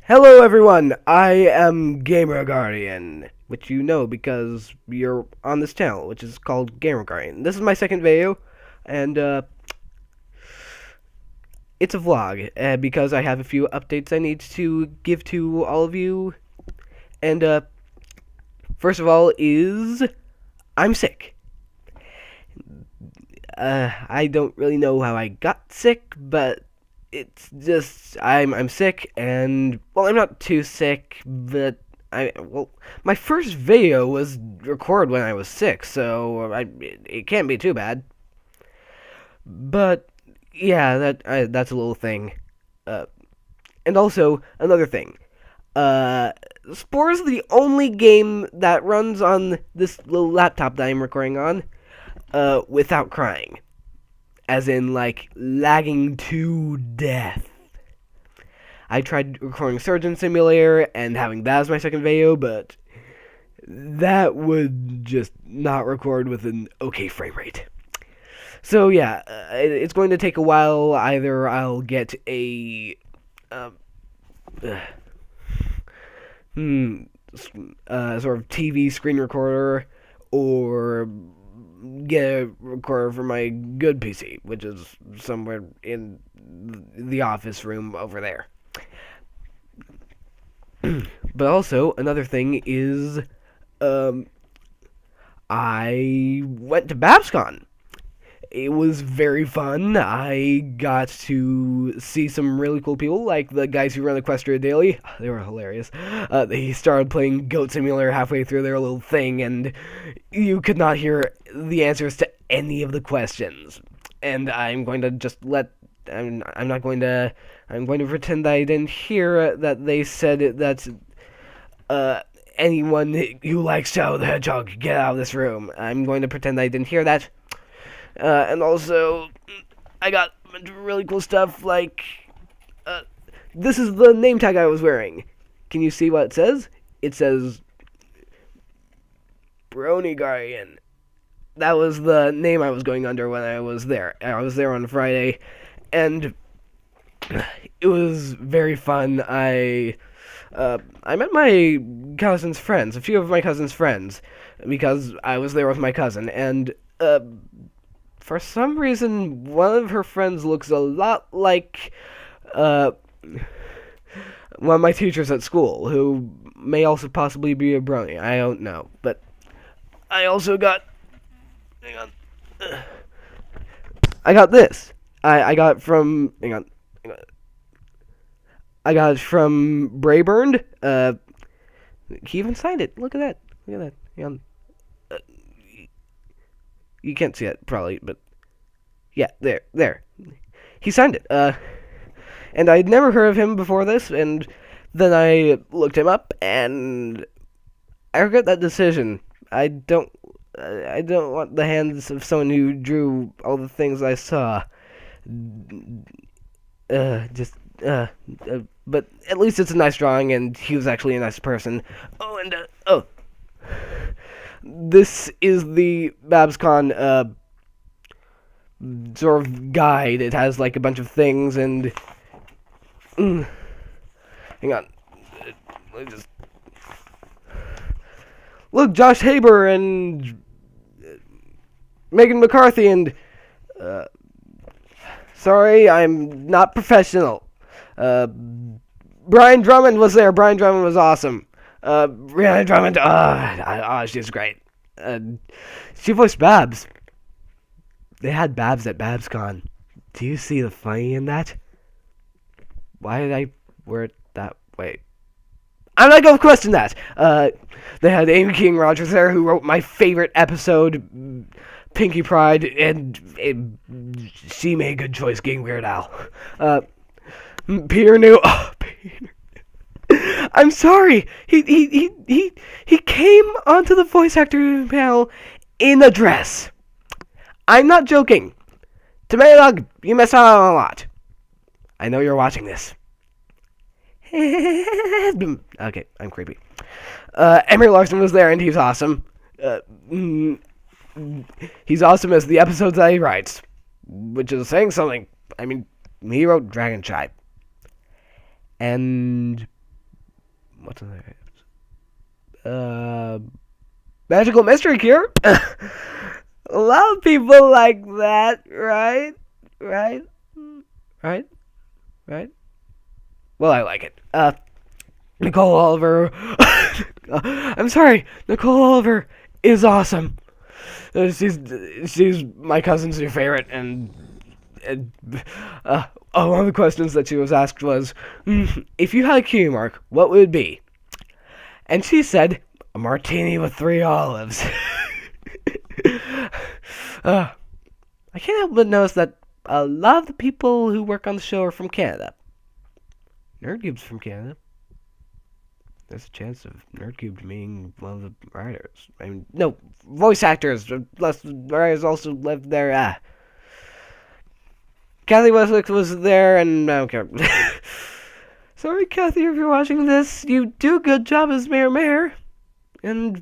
Hello everyone, I am GamerGuardian, which you know because you're on this channel, which is called GamerGuardian. This is my second video, and it's a vlog, because I have a few updates I need to give to all of you. And first of all is, I'm sick. I don't really know how I got sick, but it's just I'm sick, and well, I'm not too sick, but my first video was recorded when I was sick, so it can't be too bad. But yeah, that's a little thing. Uh, and also another thing. Spore is the only game that runs on this little laptop that I'm recording on, without crying. As in, like, lagging to death. I tried recording Surgeon Simulator and having that as my second video, but that would just not record with an okay frame rate. So yeah, it's going to take a while. Either I'll get a sort of TV screen recorder, or get a recorder for my good PC, which is somewhere in the office room over there. But also, another thing is, I went to BABScon. It was very fun. I got to see some really cool people, like the guys who run Equestria Daily. They were hilarious. They started playing Goat Simulator halfway through their little thing, and you could not hear the answers to any of the questions. And I'm going to just I'm going to pretend that I didn't hear that they said that, anyone who likes Shadow the Hedgehog, get out of this room. I'm going to pretend I didn't hear that. And also, I got a bunch of really cool stuff, like, this is the name tag I was wearing. Can you see what it says? It says, Brony Guardian. That was the name I was going under when I was there. I was there on Friday, and it was very fun. I met my cousin's friends, a few of my cousin's friends, because I was there with my cousin, and, for some reason, one of her friends looks a lot like, one of my teachers at school, who may also possibly be a brony. I don't know. But I also got... Hang on. I got this. I got it from... Hang on. I got it from Brayburned. He even signed it. Look at that. Look at that. Hang on. You can't see it, probably, but yeah, there. He signed it. And I'd never heard of him before this, and then I looked him up, and I regret that decision. I don't want the hands of someone who drew all the things I saw. But at least it's a nice drawing, and he was actually a nice person. Oh, and, this is the BABScon, sort of guide. It has, like, a bunch of things, and... hang on. Let me just... Look, Josh Haber and... Megan McCarthy and... sorry, I'm not professional. Brian Drummond was there. Brian Drummond was awesome. Brianna Drummond, she's great. She voiced Babs. They had Babs at BABScon. Do you see the funny in that? Why did I wear it that way? I'm not going to question that. They had Amy King Rogers there, who wrote my favorite episode, Pinkie Pride, and she made a good choice getting Weird Al. Peter knew. Oh, Peter. I'm sorry. He came onto the voice actor panel in a dress. I'm not joking. Tomato Dog, you missed out on a lot. I know you're watching this. Okay, I'm creepy. Emery Larson was there, and he's awesome. He's awesome as the episodes that he writes, which is saying something. I mean, he wrote Dragon Child. And what's that? Magical mystery cure. A lot of people like that, right? Right? Right? Right? Well, I like it. Nicole Oliver. I'm sorry. Nicole Oliver is awesome. She's my cousin's new favorite, and one of the questions that she was asked was, if you had a cutie mark, what would it be? And she said, a martini with 3 olives. I can't help but notice that a lot of the people who work on the show are from Canada. NerdCube's from Canada. There's a chance of NerdCube being one of the writers. I mean, no, voice actors. Plus, the writers also live there. Kathy Westwick was there, and I don't care. Sorry, Kathy, if you're watching this. You do a good job as Mayor. And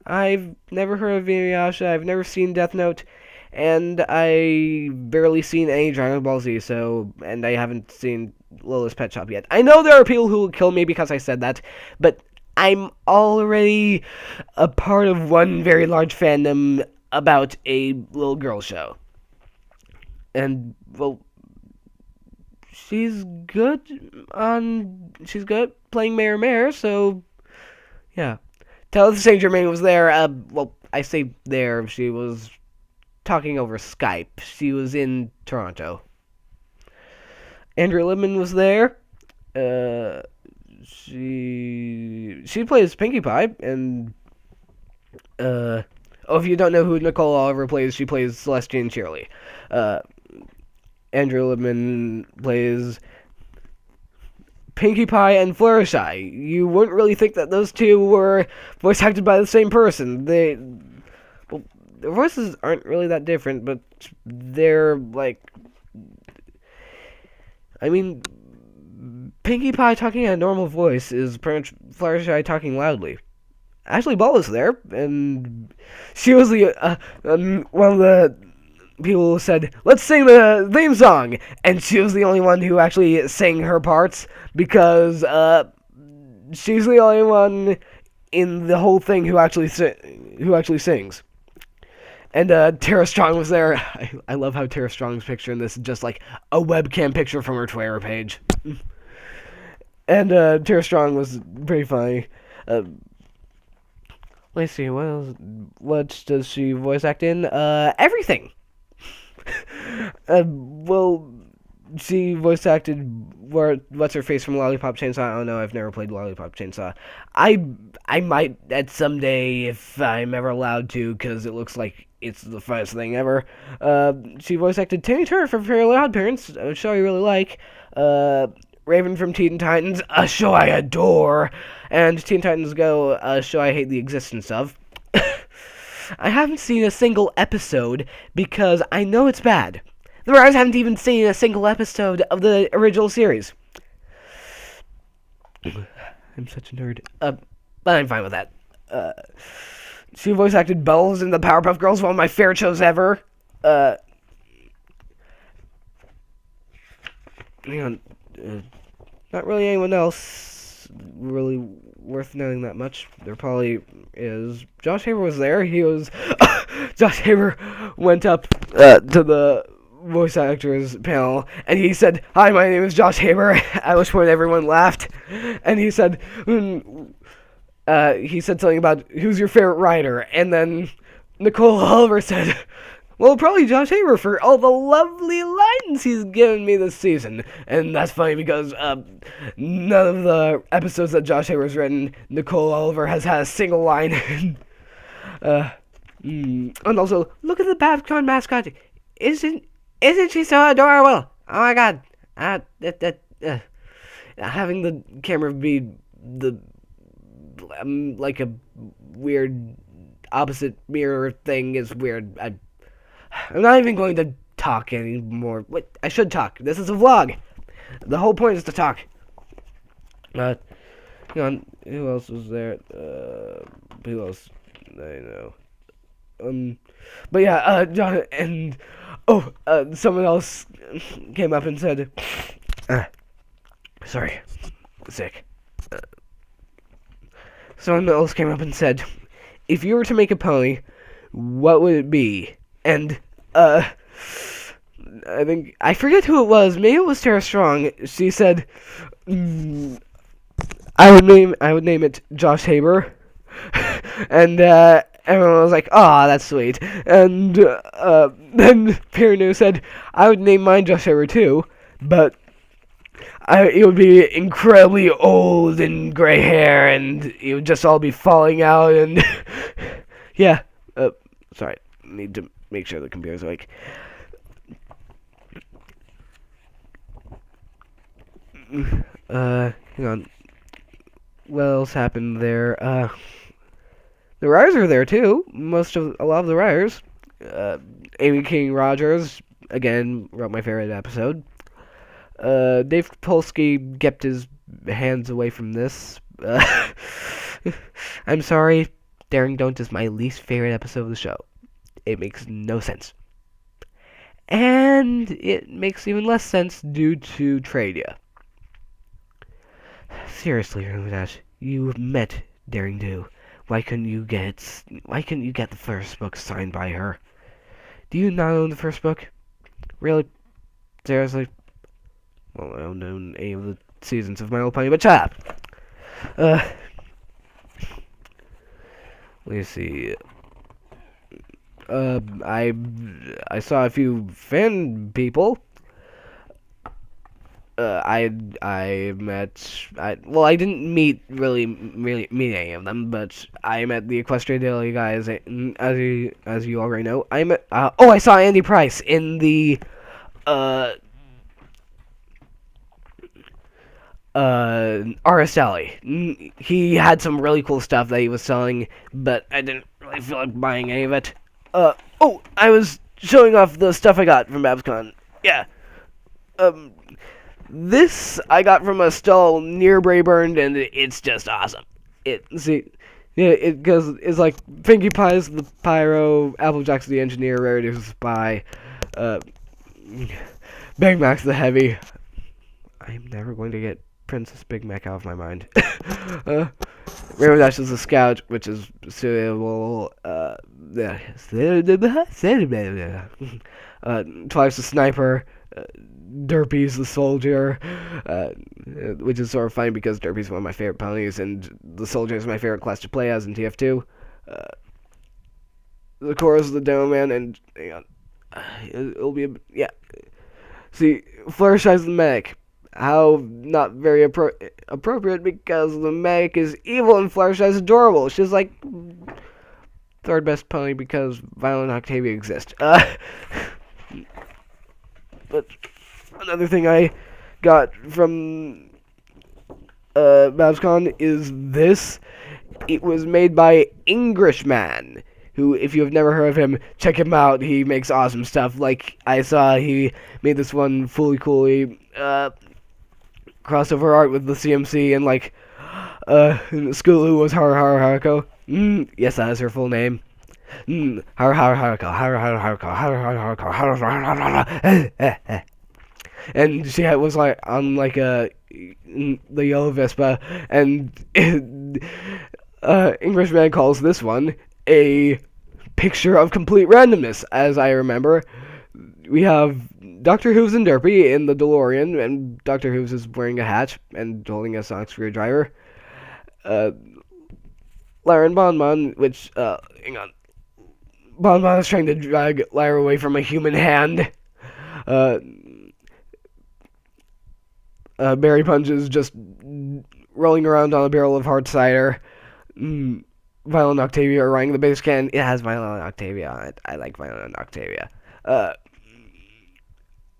I've never heard of Inuyasha. I've never seen Death Note. And I barely seen any Dragon Ball Z, and I haven't seen Lola's Pet Shop yet. I know there are people who will kill me because I said that, but I'm already a part of one very large fandom about a little girl show. And, well, she's good playing Mayor, so, yeah. Tabitha St. Germain was there, I say there, she was talking over Skype. She was in Toronto. Andrea Libman was there. She plays Pinkie Pie, and if you don't know who Nicole Oliver plays, she plays Celestine Shirley. Andrea Libman plays Pinkie Pie and Fluttershy. You wouldn't really think that those two were voice acted by the same person. Their voices aren't really that different, but they're like, I mean, Pinkie Pie talking in a normal voice is pretty much Fluttershy talking loudly. Ashley Ball was there, and she was the one of the people who said, let's sing the theme song, and she was the only one who actually sang her parts, because she's the only one in the whole thing who actually sings. And Tara Strong was there. I love how Tara Strong's picture in this is just like a webcam picture from her Twitter page. And Tara Strong was pretty funny. Let's see, what does she voice act in? Everything. Well, she voice acted what's her face from Lollipop Chainsaw. I don't know. I've never played Lollipop Chainsaw. I might at someday if I'm ever allowed to, because it looks like it's the funnest thing ever. She voice acted Timmy Turner from Fairly Odd Parents, a show I really like. Raven from Teen Titans, a show I adore, and Teen Titans Go, a show I hate the existence of. I haven't seen a single episode because I know it's bad. The writers haven't even seen a single episode of the original series. I'm such a nerd. But I'm fine with that. She voice acted Bells in the Powerpuff Girls, one of my favorite shows ever. Hang on. Not really anyone else really worth knowing that much. There probably is. Josh Haber was there. Josh Haber went up to the voice actors panel, and he said, "Hi, my name is Josh Haber," at which point everyone laughed. And he said something about, "Who's your favorite writer?" And then Nicole Oliver said, "Well, probably Josh Haber for all the lovely lines he's given me this season." And that's funny because none of the episodes that Josh Haber's written, Nicole Oliver has had a single line. And also, look at the BABScon mascot. Isn't she so adorable? Oh my god. Having the camera be like a weird opposite mirror thing is weird. I'm not even going to talk anymore. Wait, I should talk. This is a vlog. The whole point is to talk. Hang on. Who else was there? Who else? I know. But yeah, John and someone else came up and said, sorry. sick. Someone else came up and said, if you were to make a pony, what would it be? And, I forget who it was. Maybe it was Tara Strong. She said, I would name it Josh Haber. And, everyone was like, "Aw, that's sweet." And, then Piranu said, I would name mine Josh Haber too, but it would be incredibly old and gray hair, and it would just all be falling out, and yeah. Sorry, need to make sure the computer's awake. Hang on. What else happened there? The writers are there too. A lot of the writers. Amy King Rogers again wrote my favorite episode. Dave Polsky kept his hands away from this. I'm sorry, Daring Don't is my least favorite episode of the show. It makes no sense. And it makes even less sense due to Tradia. Seriously, Dash, you met Daring Do. Why couldn't you get the first book signed by her? Do you not own the first book? Really? Seriously? Well, I don't own any of the seasons of My Little Pony, but shut up! Let's see. I saw a few fan people. I didn't meet any of them, but I met the Equestria Daily guys, as you already know. I saw Andy Price in the, RS Alley. He had some really cool stuff that he was selling, but I didn't really feel like buying any of it. I was showing off the stuff I got from BABScon. Yeah. This I got from a stall near Braeburn, and it's just awesome. It's like Pinkie Pie's the Pyro, Applejack's the Engineer, Rarity's the Spy, Big Mac's the Heavy. I'm never going to get Princess Big Mac out of my mind. Rainbow Dash is the Scout, which is suitable. Twice the Sniper. Derpy's the Soldier, which is sort of funny because Derpy's one of my favorite ponies, and the Soldier is my favorite class to play as in TF2. The Chorus is the Demo Man, and hang on, it'll be See, Fluttershy's the Medic. How not very appropriate because the Medic is evil and Fluttershy's adorable. She's like third best pony because Violet and Octavia exist. But another thing I got from BABScon is this. It was made by Englishman, who, if you have never heard of him, check him out. He makes awesome stuff. Like, I saw he made this one fully coolly crossover art with the CMC, and like, Skulu was Haruko. Yes, that is her full name. And she was like on like the yellow Vespa, and Englishman calls this one a picture of complete randomness. As I remember, we have Dr. Hooves and Derpy in the DeLorean, and Dr. Hooves is wearing a hat and holding a sonic screwdriver. Lyra and Bonbon, which hang on. Bonbon is trying to drag Lyra away from a human hand. Berry Punch is just rolling around on a barrel of hard cider. Violet and Octavia are riding the base can. It has Violet and Octavia on it. I like Violet and Octavia.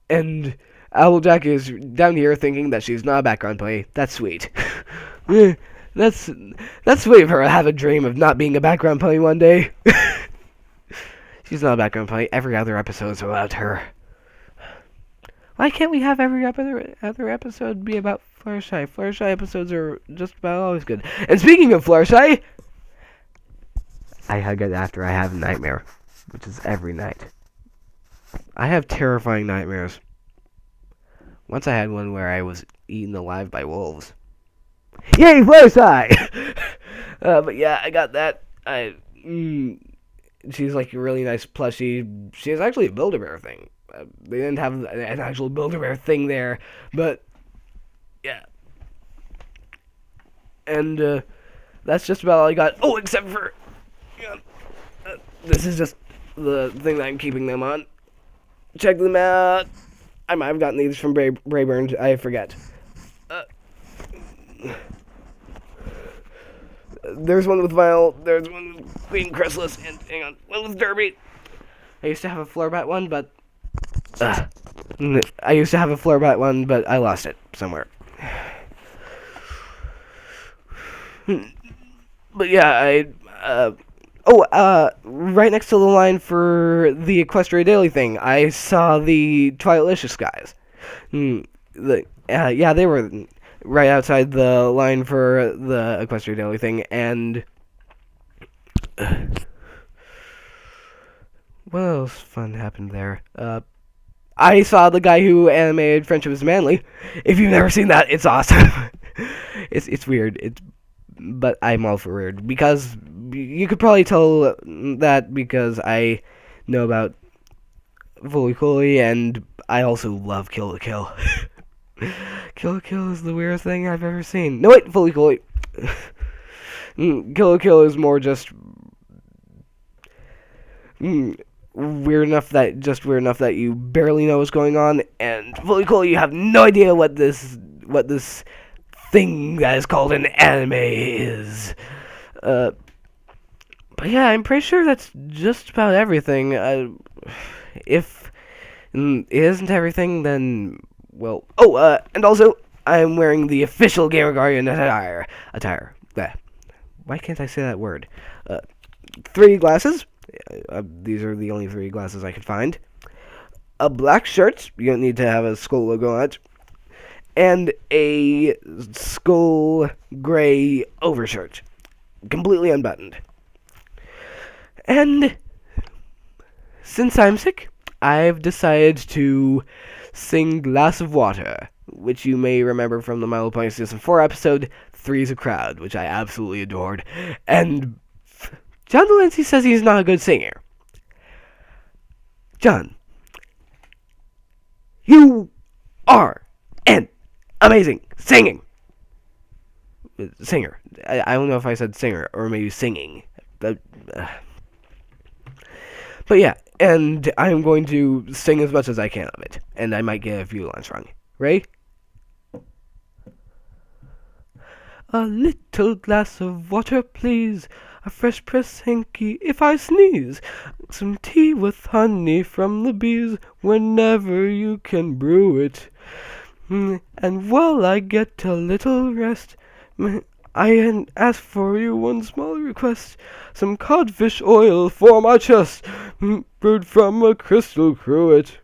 And Applejack is down here thinking that she's not a background pony. That's sweet. That's sweet of her to have a dream of not being a background pony one day. She's not a background pony. Every other episode is about her. Why can't we have every other episode be about Fluttershy? Fluttershy episodes are just about always good. And speaking of Fluttershy, I hug it after I have a nightmare, which is every night. I have terrifying nightmares. Once I had one where I was eaten alive by wolves. Yay, Flowside! But yeah, I got that. She's like a really nice plushie. She's actually a Build-A-Bear thing. They didn't have an actual Build-A-Bear thing there, but yeah. And that's just about all I got. Oh, except for this is just the thing that I'm keeping them on. Check them out. I might have gotten these from Brayburn. I forget. There's one with Vinyl. There's one with Queen Chrysalis, and hang on, one with Derby. I used to have a Floorbat one, but I lost it somewhere. But yeah, right next to the line for the Equestria Daily thing, I saw the Twilightlicious guys. They were right outside the line for the Equestria Daily thing, and what else fun happened there? I saw the guy who animated Friendship is Manly. If you've never seen that, it's awesome. It's weird. But I'm all for weird, because you could probably tell that because I know about Fully Cooley, and I also love Kill la Kill. Kill la Kill is the weirdest thing I've ever seen. No, wait, Fully Cooley. Kill la Kill is more just weird enough that you barely know what's going on, and Fully Cooley, you have no idea what this thing that is called an anime is. But yeah, I'm pretty sure that's just about everything. If it isn't everything, then, well... and also, I'm wearing the official GamerGuardian attire. Why can't I say that word? 3 glasses. These are the only 3 glasses I could find. A black shirt. You don't need to have a skull logo on it. And a skull gray overshirt, completely unbuttoned. And since I'm sick, I've decided to sing Glass of Water, which you may remember from the My Little Pony Season 4 episode, Three's a Crowd, which I absolutely adored. And John Delancey says he's not a good singer. John, you are an amazing singer. I don't know if I said singer or maybe singing. But yeah, and I'm going to sing as much as I can of it. And I might get a few lines wrong. Ready? A little glass of water, please. A fresh press hanky if I sneeze. Some tea with honey from the bees whenever you can brew it. And while I get a little rest, I ask for you one small request. Some codfish oil for my chest, brewed from a crystal cruet.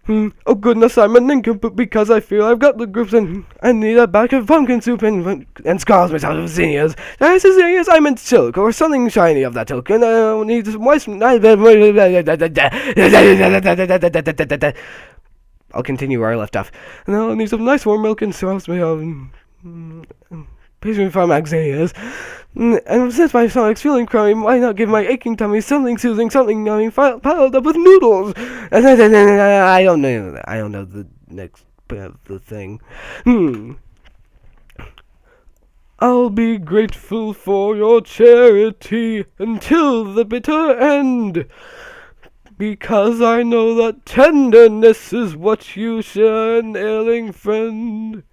Oh goodness, I'm a nincompoop because I feel I've got the groups and I need a bag of pumpkin soup and scars myself with zinnias. Zinnias, I meant silk or something shiny of that ilk, and I need some moist... I'll continue where I left off. And I'll need some nice warm milk and sauce me of patient from Axanias. And since my stomach's feeling crummy, why not give my aching tummy something soothing, something numbing, piled up with noodles? And I don't know that. I don't know the next bit of the thing. I'll be grateful for your charity until the bitter end. Because I know that tenderness is what you share, an ailing friend.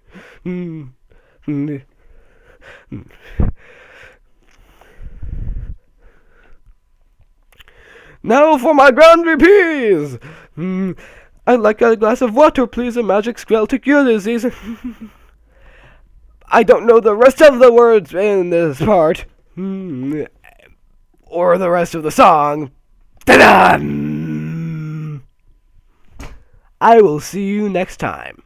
Now for my grand repeats. I'd like a glass of water, please, a magic spell to cure disease. I don't know the rest of the words in this part. Or the rest of the song. Ta-da! I will see you next time.